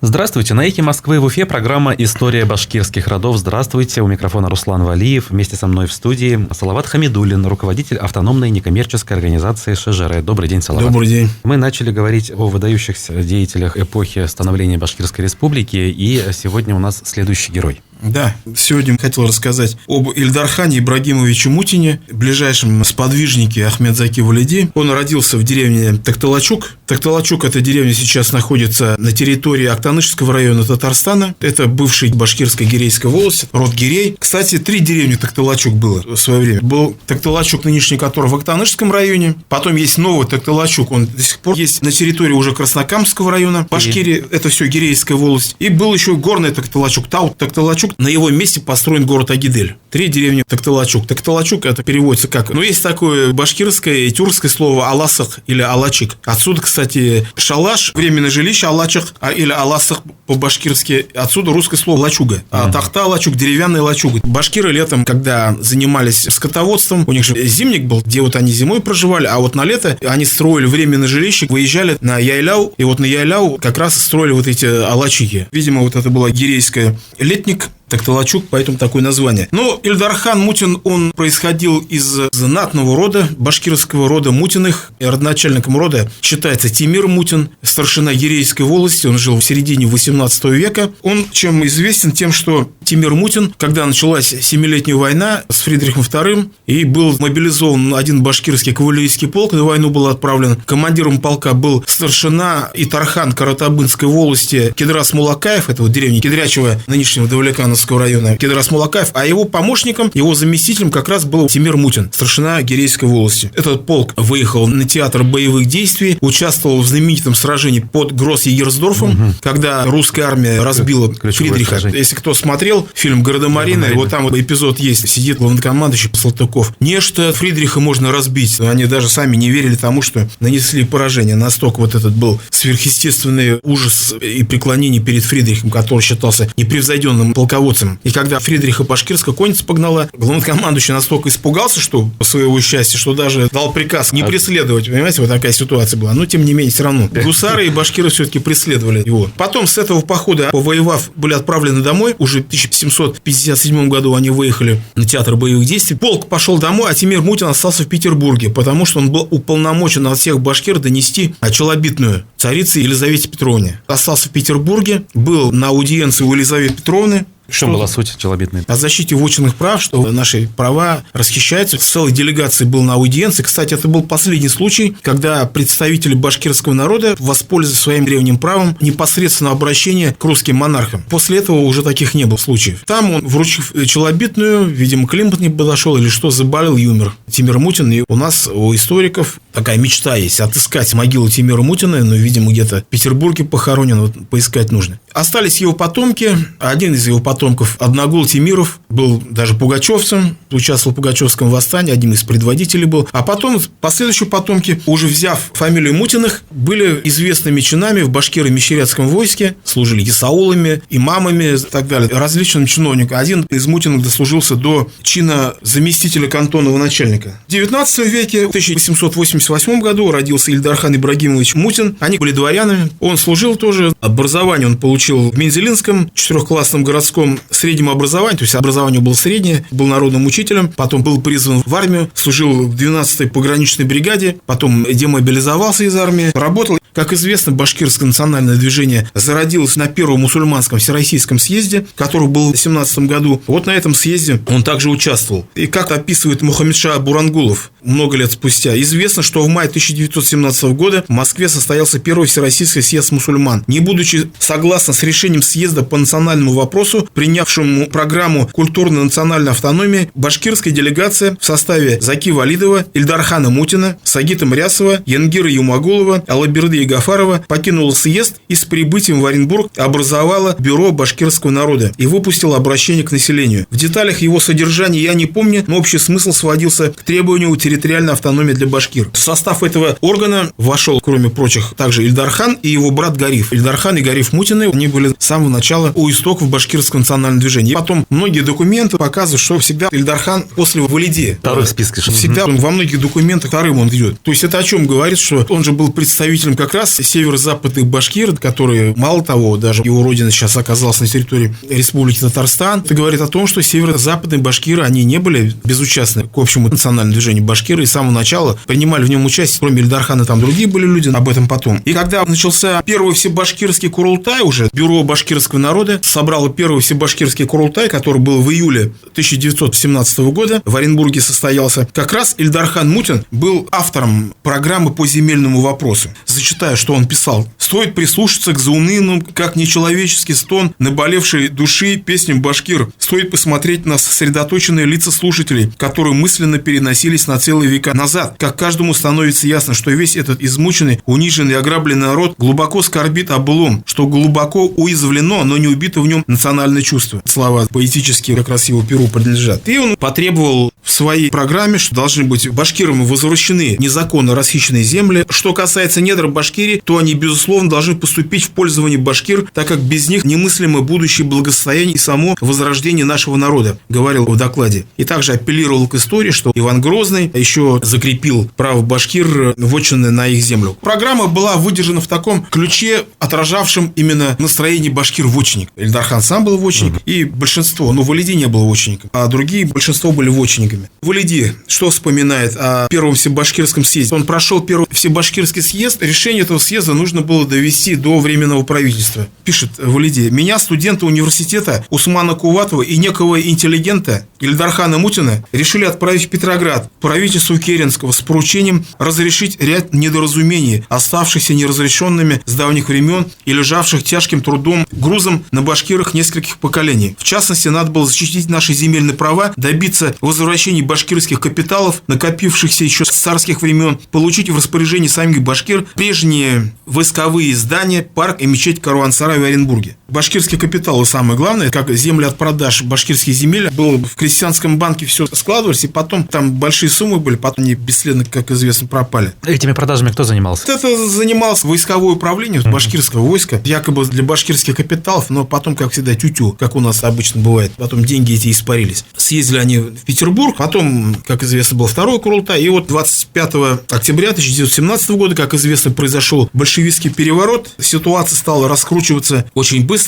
Здравствуйте, на «Эхе Москвы» в Уфе программа «История башкирских родов». Здравствуйте, у микрофона Руслан Валиев. Вместе со мной в студии Салават Хамидуллин, руководитель автономной некоммерческой организации ШЖР. Добрый день, Салават. Добрый день. Мы начали говорить о выдающихся деятелях эпохи становления Башкирской Республики, и сегодня у нас следующий герой. Да, сегодня хотел рассказать об Ильдархане Ибрагимовиче Мутине, ближайшем сподвижнике Ахмедзаки Валиди. Он родился в деревне Такталачук. Такталачук – эта деревня сейчас находится на территории Актанышского района Татарстана. Это бывшая башкирская гирейская волость, род Гирей. Кстати, 3 деревни Такталачук было в свое время. Был Такталачук, нынешний который в Актанышском районе. Потом есть новый Такталачук, он до сих пор есть на территории уже Краснокамского района. Башкирия – это все гирейская волость. И был еще горный Такталачук, Такталачук. На его месте построен город Агидель. 3 деревни Такталачук. Такталачук это переводится как? Есть такое башкирское и тюркское слово аласах или алачик. Отсюда, кстати, шалаш, временное жилище, алачик или аласах по-башкирски. Отсюда русское слово лачуга. А тахта-лачуг, деревянная лачуга. Башкиры летом, когда занимались скотоводством, у них же зимник был, где вот они зимой проживали, а вот на лето они строили временное жилище, выезжали на Яйляу, и вот на Яйляу как раз строили вот эти алачики. Видимо, вот это была гирейская летник, Такталачук, поэтому такое название. Но Ильдархан Мутин, он происходил из знатного рода, башкирского рода Мутиных. И родоначальником рода считается Тимир Мутин, старшина гирейской волости. Он жил в середине 18 века. Он чем известен? Тем, что Тимир Мутин, когда началась Семилетняя война с Фридрихом II, и был мобилизован один башкирский кавалерийский полк, на войну был отправлен. Командиром полка был старшина Итархан Каратабынской волости Кедрас Мулакаев, это вот деревня Кедрячева, нынешнего Давлекановского района, Кедрас Мулакаев, а его помощником, его заместителем как раз был Тимир Мутин, старшина гирейской волости. Этот полк выехал на театр боевых действий, участвовал в знаменитом сражении под Гросс-Егерсдорфом, когда русская армия разбила Фридриха. Если кто смотрел фильм «Гардемарины», вот там вот эпизод есть, сидит главнокомандующий Салтыков. Нечто Фридриха можно разбить. Они даже сами не верили тому, что нанесли поражение. Настолько вот этот был сверхъестественный ужас и преклонение перед Фридрихом, который считался непревзойденным полководцем. И когда Фридриха башкирская конница погнала, главнокомандующий настолько испугался, что по своего счастья, что даже дал приказ не преследовать. Понимаете, вот такая ситуация была. Но, тем не менее, все равно гусары и башкиры все-таки преследовали его. Потом с этого похода, повоевав, были отправлены домой. Уже в 1757 году они выехали на театр боевых действий. Полк пошел домой, а Тимир Мутин остался в Петербурге, потому что он был уполномочен от всех башкир донести челобитную царице Елизавете Петровне. Остался в Петербурге, был на аудиенции у Елизаветы Петровны. Что была суть челобитной? О защите вотчинных прав, что наши права расхищаются. С целой делегацией был на аудиенции. Кстати, это был последний случай, когда представители башкирского народа воспользовались своим древним правом непосредственного обращения к русским монархам. После этого уже таких не было случаев. Там он, вручив челобитную, видимо, климат не подошел или что, заболел и умер Тимир Мутин. И у нас, у историков, такая мечта есть отыскать могилу Тимира Мутина, но, видимо, где-то в Петербурге похоронен, вот поискать нужно. Остались его потомки. Один из его потомков, Одногул Тимиров, был даже пугачевцем, участвовал в Пугачевском восстании, одним из предводителей был. А потом последующие потомки, уже взяв фамилию Мутиных, были известными чинами в башкиро-мещерятском войске, служили исаулами, имамами и так далее, различным чиновникам. Один из Мутиных дослужился до чина заместителя кантонного начальника. В 19 веке, в 1888 году, родился Ильдархан Ибрагимович Мутин. Они были дворянами. Он служил тоже. Образование он получил в Мензелинском 4-классном городском среднем образовании, то есть образование было среднее, был народным учителем, потом был призван в армию, служил в 12-й пограничной бригаде, потом демобилизовался из армии, работал. Как известно, башкирское национальное движение зародилось на первом мусульманском всероссийском съезде, который был в 18 году. Вот на этом съезде он также участвовал. И как описывает Мухаммедша Бурангулов много лет спустя, известно, что в мае 1917 года в Москве состоялся первый всероссийский съезд мусульман. Не будучи согласен с решением съезда по национальному вопросу, принявшему программу культурно-национальной автономии, башкирская делегация в составе Заки Валидова, Ильдархана Мутина, Сагита Мрясова, Янгира Юмагулова, Алаберды Гафарова покинула съезд и с прибытием в Оренбург образовала Бюро башкирского народа и выпустила обращение к населению. В деталях его содержания я не помню, но общий смысл сводился к требованию территориальной автономии для башкир. В состав этого органа вошел, кроме прочих, также Ильдархан и его брат Гариф. Ильдархан и Гариф Мутины, они были с самого начала у истоков башкирского национальное движение. И потом многие документы показывают, что всегда Ильдар-хан после Валиди. Второй в списке. Всегда во многих документах вторым он идет. То есть это о чем говорит, что он же был представителем как раз северо-западных башкир, которые, мало того, даже его родина сейчас оказалась на территории Республики Татарстан. Это говорит о том, что северо-западные башкиры, они не были безучастны к общему национальному движению башкиры, и с самого начала принимали в нем участие. Кроме Ильдар-хана там другие были люди, об этом потом. И когда начался первый всебашкирский Курултай, уже бюро башкирского народа собрало первый всебашкирский Курултай, который был в июле 1917 года, в Оренбурге состоялся. Как раз Ильдар-хан Мутин был автором программы по земельному вопросу. Зачитаю, что он писал. «Стоит прислушаться к заунывным, как нечеловеческий стон наболевшей души песням башкир. Стоит посмотреть на сосредоточенные лица слушателей, которые мысленно переносились на целые века назад. Как каждому становится ясно, что весь этот измученный, униженный и ограбленный народ глубоко скорбит о былом, что глубоко уязвлено, но не убито в нем национальное чувство». Слова поэтические как раз его перу принадлежат. И он потребовал в своей программе, что должны быть башкирам возвращены незаконно расхищенные земли. Что касается недр Башкирии, то они, безусловно, должны поступить в пользование башкир, так как без них немыслимо будущее благосостояние и само возрождение нашего народа, говорил в докладе. И также апеллировал к истории, что Иван Грозный еще закрепил право башкир вотчины на их землю. Программа была выдержана в таком ключе, отражавшем именно настроение башкир-вотчинник. Ильдар-хан сам был вотчинник, и большинство, Валиди не был вотчинником, а другие большинство были вотчинниками. Валиди что вспоминает о первом всебашкирском съезде? Он прошел первый всебашкирский съезд, решение этого съезда нужно было довести до Временного правительства. Пишет Валиди: «Меня, студента университета Усмана Куватова и некого интеллигента Ильдар-хана Мутина решили отправить в Петроград правительству Керенского с поручением разрешить ряд недоразумений, оставшихся неразрешенными с давних времен и лежавших тяжким трудом грузом на башкирах нескольких поколений. В частности, надо было защитить наши земельные права, добиться возвращения башкирских капиталов, накопившихся еще с царских времен, получить в распоряжении самих башкир прежние войсковые здания, парк и мечеть Каруан-Сарай в Оренбурге. Башкирские капиталы самое главное, как земли от продаж башкирских земель, было в крестьянском банке все складывалось, и потом там большие суммы были, потом они бесследно, как известно, пропали. Этими продажами кто занимался? Это занималось войсковое управление башкирского войска, якобы для башкирских капиталов, но потом, как всегда, тю-тю, как у нас обычно бывает. Потом деньги эти испарились. Съездили они в Петербург, потом, как известно, был второй Курултай, и вот 25 октября 1917 года, как известно, произошел большевистский переворот, ситуация стала раскручиваться очень быстро.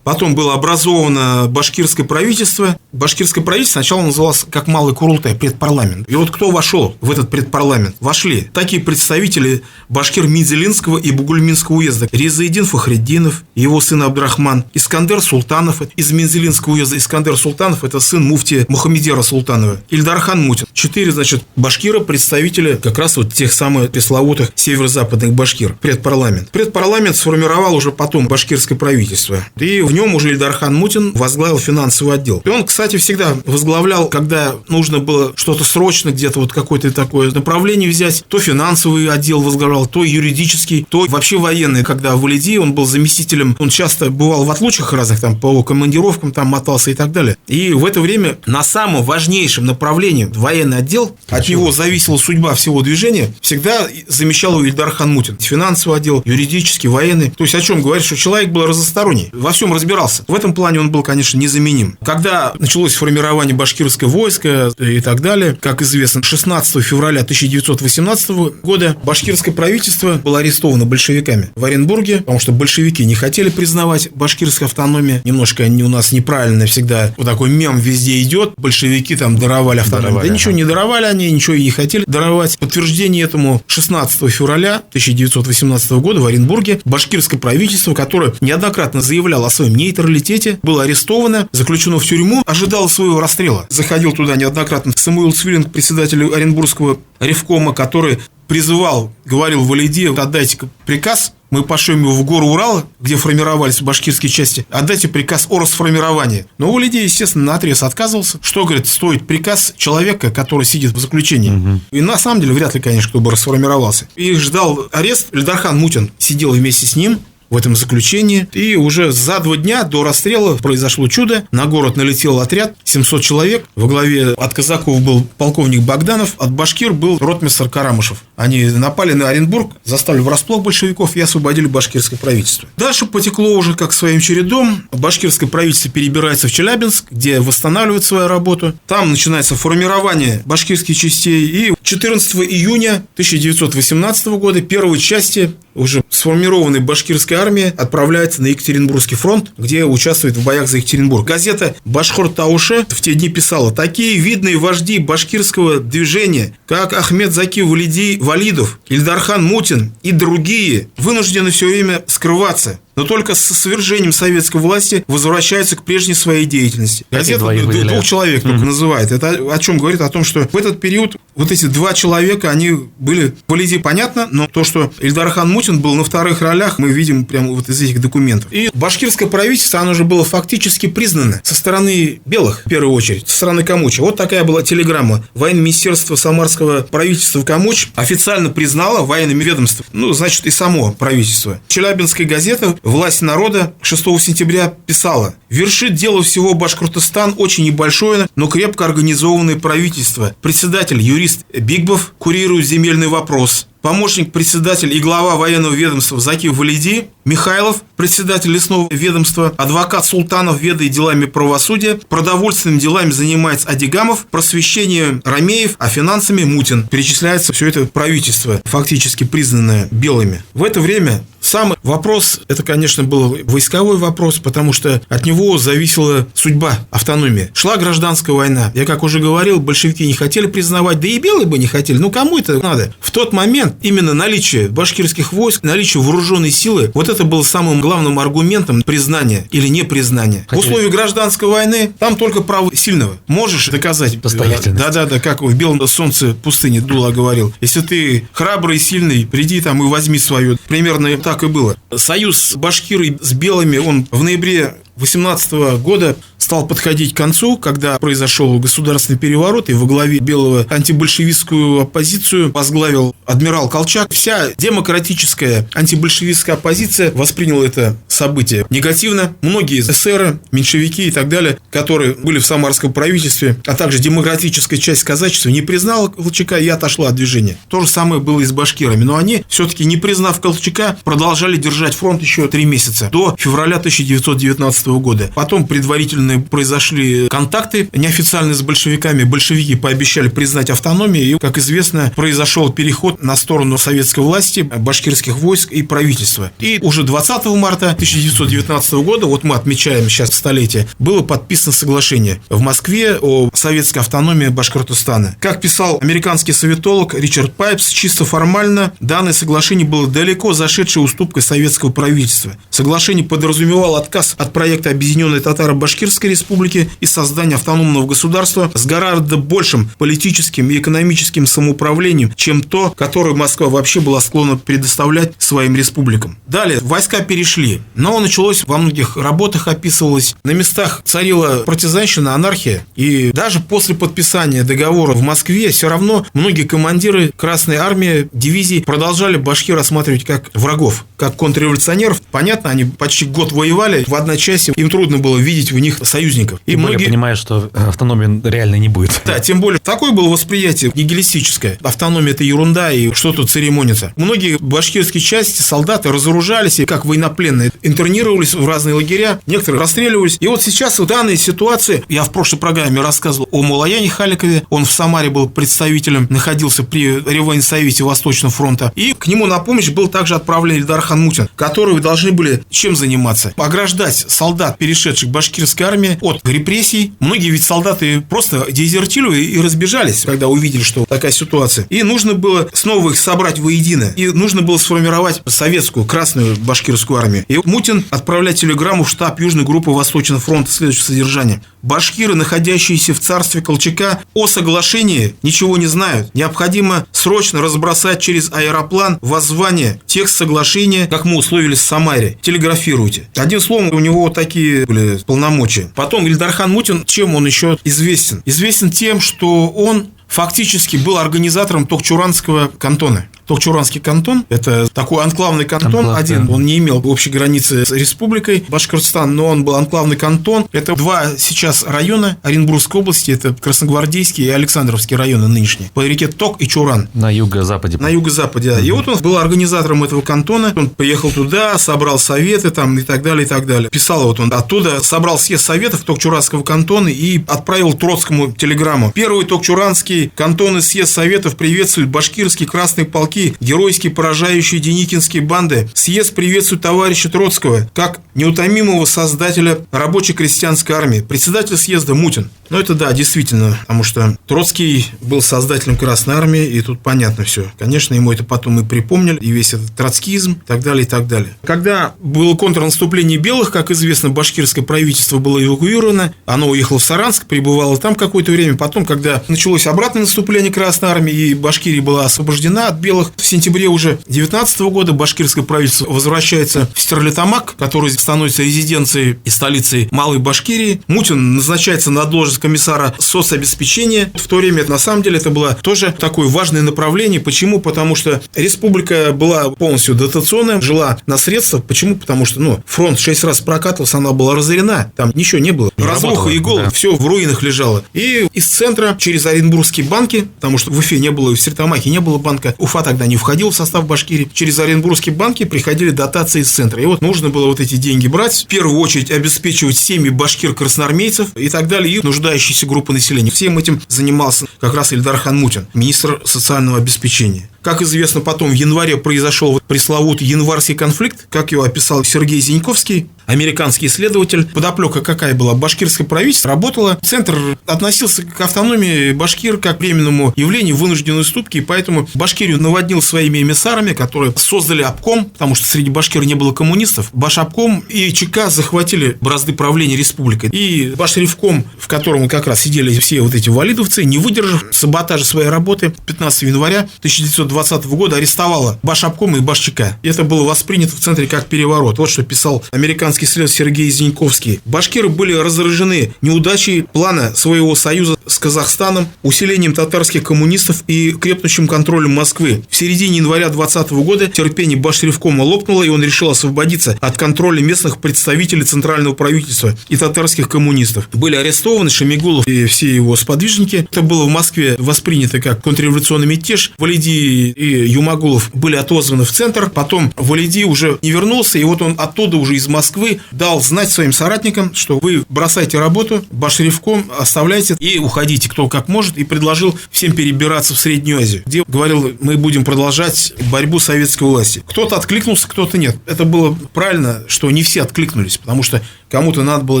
Потом было образовано башкирское правительство. Башкирское правительство сначала называлось как Малый Курултай, предпарламент. И вот кто вошел в этот предпарламент? Вошли такие представители башкир Мензелинского и Бугульминского уезда: Ризаэддин Фахретдинов, его сын Абдрахман, Искандер Султанов из Мензелинского уезда. Искандер Султанов – это сын муфти Мухаммедера Султанова. Ильдар-хан Мутин. 4, башкира, представители как раз вот тех самых пресловутых северо-западных башкир. Предпарламент. Предпарламент сформировал уже потом башкирское правительство. И в нем уже Ильдар-хан Мутин возглавил финансовый отдел. И он, кстати, всегда возглавлял, когда нужно было что-то срочно, где-то вот какое-то такое направление взять, то финансовый отдел возглавлял, то юридический, то вообще военный. Когда в Валиди он был заместителем, он часто бывал в отлучках разных, там, по командировкам там мотался и так далее. И в это время на самом важнейшем направлении военный отдел, от него зависела судьба всего движения, всегда замещал Ильдар-хан Мутин. Финансовый отдел, юридический, военный. То есть о чем говорит, что человек был разносторонний, во всем разбирался. В этом плане он был, конечно, незаменим. Когда началось формирование башкирского войска и так далее, как известно, 16 февраля 1918 года башкирское правительство было арестовано большевиками в Оренбурге, потому что большевики не хотели признавать башкирскую автономию. Немножко они у нас неправильно всегда, вот такой мем везде идет, большевики там даровали автономию. Да ничего не даровали они, ничего и не хотели даровать. Подтверждение этому 16 февраля 1918 года в Оренбурге башкирское правительство, которое неоднократно заявляло о своем нейтралитете, было арестовано, заключено в тюрьму, ожидало своего расстрела. Заходил туда неоднократно Самуил Цвилинг, председатель Оренбургского ревкома, который призывал, говорил Валиди: отдайте приказ, мы пошлем его в гору Урала, где формировались башкирские части, отдайте приказ о расформировании. Но Валиди, естественно, наотрез отказывался. Что, говорит, стоит приказ человека, который сидит в заключении? И на самом деле вряд ли, конечно, кто бы расформировался. Их ждал арест. Ильдар-хан Мутин сидел вместе с ним в этом заключении. И уже за 2 дня до расстрела произошло чудо. На город налетел отряд, 700 человек. Во главе от казаков был полковник Богданов, от башкир был ротмистр Карамышев. Они напали на Оренбург, застали врасплох большевиков и освободили башкирское правительство. Дальше потекло уже как своим чередом. Башкирское правительство перебирается в Челябинск, где восстанавливает свою работу. Там начинается формирование башкирских частей. И 14 июня 1918 года первые части уже сформированной башкирской армии отправляется на Екатеринбургский фронт, где участвует в боях за Екатеринбург. Газета «Башхортауше» в те дни писала: такие видные вожди башкирского движения, как Ахмед Заки Валидов, Ильдархан Мутин и другие, вынуждены все время скрываться, но только с свержением советской власти возвращаются к прежней своей деятельности. Газета двух человек только называет. Это о чем говорит? О том, что в этот период вот эти два человека, они были Валиди, понятно, но то, что Ильдархан Мутин был на вторых ролях, мы видим прямо вот из этих документов. И башкирское правительство, оно же было фактически признано со стороны белых, в первую очередь, со стороны Камуча. Вот такая была телеграмма. Военное министерство самарского правительства в Камуч официально признало военным ведомством, значит, и само правительство. Челябинская газета «Власть народа» 6 сентября писала: вершит дело всего Башкортостан очень небольшое, но крепко организованное правительство. Председатель юрист Бигбов курирует земельный вопрос. Помощник председатель и глава военного ведомства Заки Валиди, Михайлов, председатель лесного ведомства, адвокат Султанов ведает делами правосудия, продовольственными делами занимается Адигамов, просвещением Ромеев, а финансами Мутин. Перечисляется все это правительство, фактически признанное белыми. В это время самый вопрос, это, конечно, был войсковой вопрос, потому что от него зависела судьба автономии. Шла гражданская война. Я, как уже говорил, большевики не хотели признавать, да и белые бы не хотели. Кому это надо? В тот момент именно наличие башкирских войск, наличие вооруженной силы, вот это было самым главным аргументом признания или непризнания. В условиях гражданской войны там только право сильного. Можешь доказать. Да, как в «Белом солнце пустыни» Дула говорил. Если ты храбрый и сильный, приди там и возьми свое. Примерно так и было. Союз башкиры с белыми, он в ноябре 18 года стал подходить к концу, когда произошел государственный переворот, и во главе белого антибольшевистскую оппозицию возглавил адмирал Колчак. Вся демократическая антибольшевистская оппозиция восприняла это событие негативно. Многие эсеры, меньшевики и так далее, которые были в самарском правительстве, а также демократическая часть казачества, не признала Колчака и отошла от движения. То же самое было и с башкирами. Но они, все-таки не признав Колчака, продолжали держать фронт еще 3 месяца, до февраля 1919 года. Потом предварительно произошли контакты неофициальные с большевиками. Большевики пообещали признать автономию, и, как известно, произошел переход на сторону советской власти, башкирских войск и правительства. И уже 20 марта 1919 года, вот мы отмечаем сейчас столетие, было подписано соглашение в Москве о советской автономии Башкортостана. Как писал американский советолог Ричард Пайпс, чисто формально данное соглашение было далеко зашедшей уступкой советского правительства. Соглашение подразумевало отказ от проекта Объединенной Татаро-Башкирской республики и создание автономного государства с гораздо большим политическим и экономическим самоуправлением, чем то, которое Москва вообще была склонна предоставлять своим республикам. Далее войска перешли, но началось, во многих работах описывалось, на местах царила партизанщина, анархия, и даже после подписания договора в Москве все равно многие командиры Красной армии, дивизий продолжали башкир рассматривать как врагов, как контрреволюционеров. Понятно, они почти год воевали в одночасье, им трудно было видеть в них союзников. И многие понимают, что автономии реально не будет. Да, тем более такое было восприятие нигилистическое. Автономия – это ерунда, и что тут церемониться. Многие башкирские части, солдаты разоружались, и как военнопленные интернировались в разные лагеря, некоторые расстреливались. И вот сейчас в данной ситуации, я в прошлой программе рассказывал о Мулаяне Халикове, он в Самаре был представителем, находился при Реввоенсовете Восточного фронта, и к нему на помощь был также отправлен Ильдархан Мутин, которые должны были чем заниматься? Ограждать солдат, перешедших к башкирской армии, от репрессий. Многие ведь солдаты просто дезертировали и разбежались, когда увидели, что такая ситуация. И нужно было снова их собрать воедино. И нужно было сформировать советскую, красную башкирскую армию. И Мутин отправляет телеграмму в штаб Южной группы Восточного фронта следующего содержания. Башкиры, находящиеся в царстве Колчака, о соглашении ничего не знают. Необходимо срочно разбросать через аэроплан воззвание, текст соглашения, как мы условились в Самаре. Телеграфируйте. Одним словом, у него вот такие были полномочия. Потом Ильдархан Мутин, чем он еще известен? Известен тем, что он фактически был организатором Токчуранского кантона. Токчуранский кантон. Это такой анклавный кантон один. Да. Он не имел общей границы с республикой Башкортостан, но он был анклавный кантон. Это два сейчас района Оренбургской области. Это Красногвардейский и Александровский районы нынешние. По реке Ток и Чуран. На юго-западе. На юго-западе, да. И вот он был организатором этого кантона. Он приехал туда, собрал советы там и так далее, и так далее. Писал вот он оттуда, собрал съезд советов Токчуранского кантона и отправил Троцкому телеграмму. Первый Токчуранский кантон и съезд советов приветствует башкирские красные полки, геройски поражающие деникинские банды. Съезд приветствует товарища Троцкого, как неутомимого создателя рабоче-крестьянской армии. Председатель съезда Мутин. Ну, это да, действительно, потому что Троцкий был создателем Красной армии, и тут понятно все. Конечно, ему это потом и припомнили, и весь этот троцкизм, и так далее, и так далее. Когда было контрнаступление белых, как известно, башкирское правительство было эвакуировано, оно уехало в Саранск, пребывало там какое-то время. Потом, когда началось обратное наступление Красной армии, и Башкирия была освобождена от белых, в сентябре уже 19 года башкирское правительство возвращается в Стерлитамак, который становится резиденцией и столицей Малой Башкирии. Мутин назначается на должность комиссара соцобеспечения. В то время, на самом деле, это было тоже такое важное направление. Почему? Потому что республика была полностью дотационная, жила на средства. Почему? Потому что, фронт 6 раз прокатывался, она была разорена, там ничего не было. Разруха и голод, да. Все в руинах лежало. И из центра через Оренбургские банки, потому что в Уфе не было, в Стерлитамаке не было банка, Уфа тогда не входил в состав Башкирии, через Оренбургские банки приходили дотации из центра. И вот нужно было вот эти деньги брать, в первую очередь обеспечивать семьи башкир-красноармейцев и так далее, и нуждающиеся группы населения. Всем этим занимался как раз Ильдархан Мутин, министр социального обеспечения. Как известно, потом в январе произошел пресловутый январский конфликт, как его описал Сергей Зиньковский, американский исследователь. Подоплека какая была? Башкирское правительство работало. Центр относился к автономии башкир как к временному явлению, вынужденной уступки, и поэтому Башкирию наводнил своими эмиссарами, которые создали обком, потому что среди башкир не было коммунистов. Башобком и ЧК захватили бразды правления республикой. И Башревком, в котором как раз сидели все вот эти валидовцы, не выдержав саботажа своей работы, 15 января 1920 года арестовала Башобком и Башчика. И это было воспринято в центре как переворот. Вот что писал американский исследователь Сергей Зиньковский. Башкиры были раздражены неудачей плана своего союза с Казахстаном, усилением татарских коммунистов и крепнущим контролем Москвы. В середине января 2020 года терпение Башревкома лопнуло, и он решил освободиться от контроля местных представителей центрального правительства и татарских коммунистов. Были арестованы Шамигулов и все его сподвижники. Это было в Москве воспринято как контрреволюционный мятеж. Валиди и Юмагулов были отозваны в центр. Потом Валиди уже не вернулся, и вот он оттуда уже из Москвы дал знать своим соратникам, что вы бросайте работу, Башревком оставляйте и уходите, кто как может, и предложил всем перебираться в Среднюю Азию, где говорил, мы будем продолжать борьбу советской власти. Кто-то откликнулся, кто-то нет. Это было правильно, что не все откликнулись, потому что кому-то надо было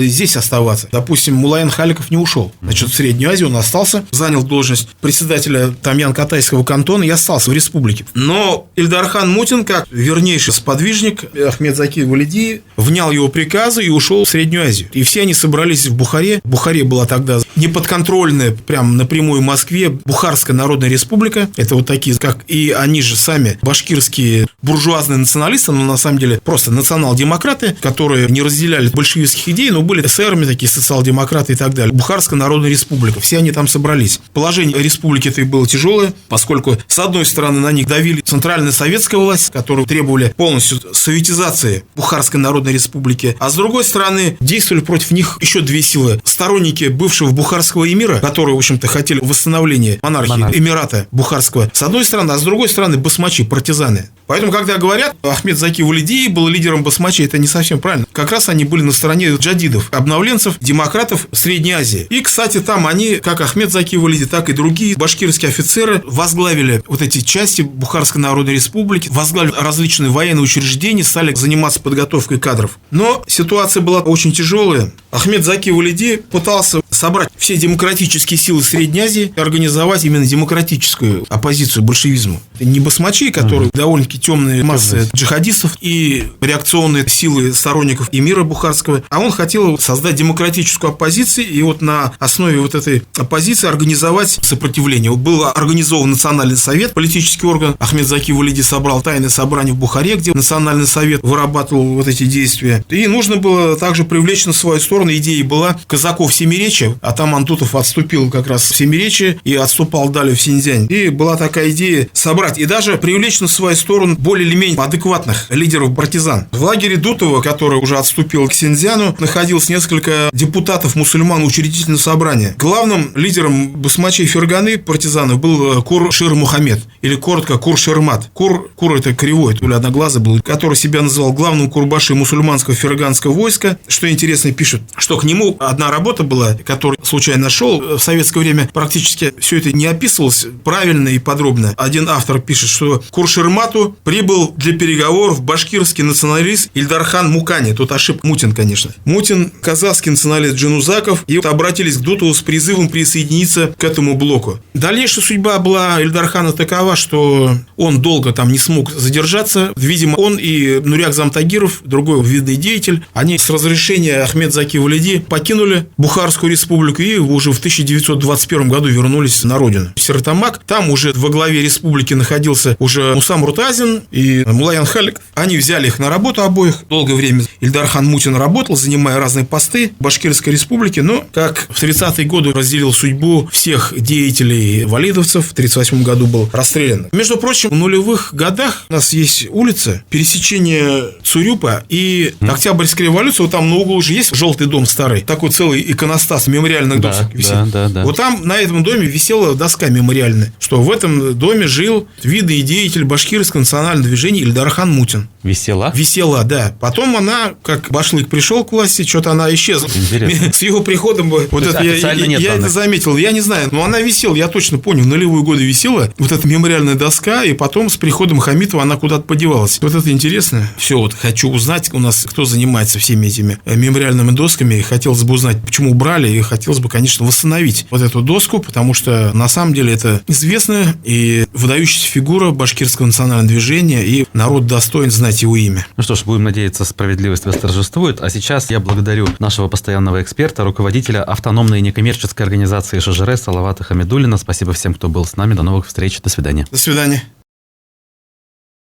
и здесь оставаться. Допустим, Мулаен Халиков не ушел. Значит, в Среднюю Азию он остался, занял должность председателя Тамьян-Катайского кантона и остался в республике. Но Ильдархан Мутин, как вернейший сподвижник Ахмед Заки Валиди, внял его приказы и ушел в Среднюю Азию. И все они собрались в Бухаре. Бухаре была тогда неподконтрольная, прям напрямую Москве, Бухарская Народная Республика. Это вот такие, как и они же сами, башкирские буржуазные националисты, но на самом деле просто национал-демократы, которые не разделяли большевистских идей, но были эсерами, такие социал-демократы и так далее. Бухарская Народная Республика. Все они там собрались. Положение республики-то и было тяжелое, поскольку, с одной стороны, на них давили центральная советская власть, которую требовали полностью советизации Бухарской Народной Республики, а с другой стороны, действовали против них еще две силы. Сторонники бывшего Бухарского эмира, которые, в общем-то, хотели восстановления монархии, эмирата Бухарского, с одной стороны, а с другой стороны, басмачи, партизаны. Поэтому, когда говорят, Ахмед Заки Валиди был лидером басмачей, это не совсем правильно. Как раз они были на стороне джадидов, обновленцев, демократов Средней Азии. И, кстати, там они, как Ахмед Заки Валиди, так и другие башкирские офицеры возглавили вот эти части Бухарской Народной Республики, возглавили различные военные учреждения, стали заниматься подготовкой кадров. Но ситуация была очень тяжелая. Ахмед Заки Валиди пытался собрать все демократические силы Средней Азии и организовать именно демократическую оппозицию большевизму. Не басмачи, которые довольно-таки темные массы джихадистов и реакционные силы сторонников эмира Бухарского, а он хотел создать демократическую оппозицию, и вот на основе вот этой оппозиции организовать сопротивление. Был организован Национальный совет, политический политический орган. Ахмедзаки Валиди собрал тайное собрание в Бухаре, где Национальный совет вырабатывал вот эти действия. И нужно было также привлечь на свою сторону. Идея была казаков Семиречья. Атаман Тутов отступил как раз в Семиречье и отступал далее в Синьцзянь. И была такая идея собрать и даже привлечь на свою сторону более или менее адекватных лидеров партизан. В лагере Дутова, который уже отступил к Синьцзяну, находилось несколько депутатов мусульман учредительного собрания. Главным лидером басмачей Ферганы партизанов был Кур-Шир Мухаммед, или коротко Кур-Ширмат. Кур это кривой, то ли одноглазый был, который себя называл главным курбашей мусульманского ферганского войска. Что интересно, пишут, что к нему одна работа была, которую случайно нашел. В советское время практически все это не описывалось правильно и подробно. Один автор пишет, что к Кур-Ширмату прибыл для переговоров башкирский националист Ильдархан Мукани. Тут ошибка Мутин, конечно. Мутин, казахский националист Джанузаков, и обратились к Дутову с призывом присоединиться к этому блоку. Дальнейшая судьба была Ильдархана такова, что он долго там не смог задержаться. Видимо, он и Нуряк Замтагиров, другой видный деятель, они с разрешения Ахмедзаки Валиди покинули Бухарскую республику и уже в 1921 году вернулись на родину. Стерлитамак, там уже во главе республики находился уже Мусам Рутазин и Мулаян Халик. Они взяли их на работу обоих. Долгое время Ильдархан Мутин работал, занимая разные посты в Башкирской республике, но как в 30-е годы разделил судьбу всех деятелей валидовцев, в 1938 году был расстрелян. Между прочим, в нулевых годах у нас есть улица, пересечение Цурюпа и Октябрьской революции, вот там на углу уже есть желтый дом старый, такой целый иконостас мемориальных досок висит. Да. Вот там на этом доме висела доска мемориальная, что в этом доме жил видный деятель башкирского национального движения Ильдархан Мутин. Висела? Висела, да. Потом она, как Башлык пришел к власти, что-то она исчезла. Интересно. С его приходом, вот это я это заметил, я не знаю, но она висела, я точно помню, в нулевые годы висела, вот эта мемориальная доска, и потом с приходом Хамитова она куда-то подевалась. Вот это интересно. Все, вот хочу узнать у нас, кто занимается всеми этими мемориальными досками, хотелось бы узнать, почему убрали, и хотелось бы, конечно, восстановить вот эту доску, потому что на самом деле это известная и выдающаяся фигура башкирского национального движения, и народ достоин знать его имя. Ну что ж, будем надеяться, справедливость восторжествует. А сейчас я благодарю нашего постоянного эксперта, руководителя автономной некоммерческой организации ШЖР Салавата Хамидуллина. Спасибо всем, кто был с нами. До новых встреч. До свидания. До свидания.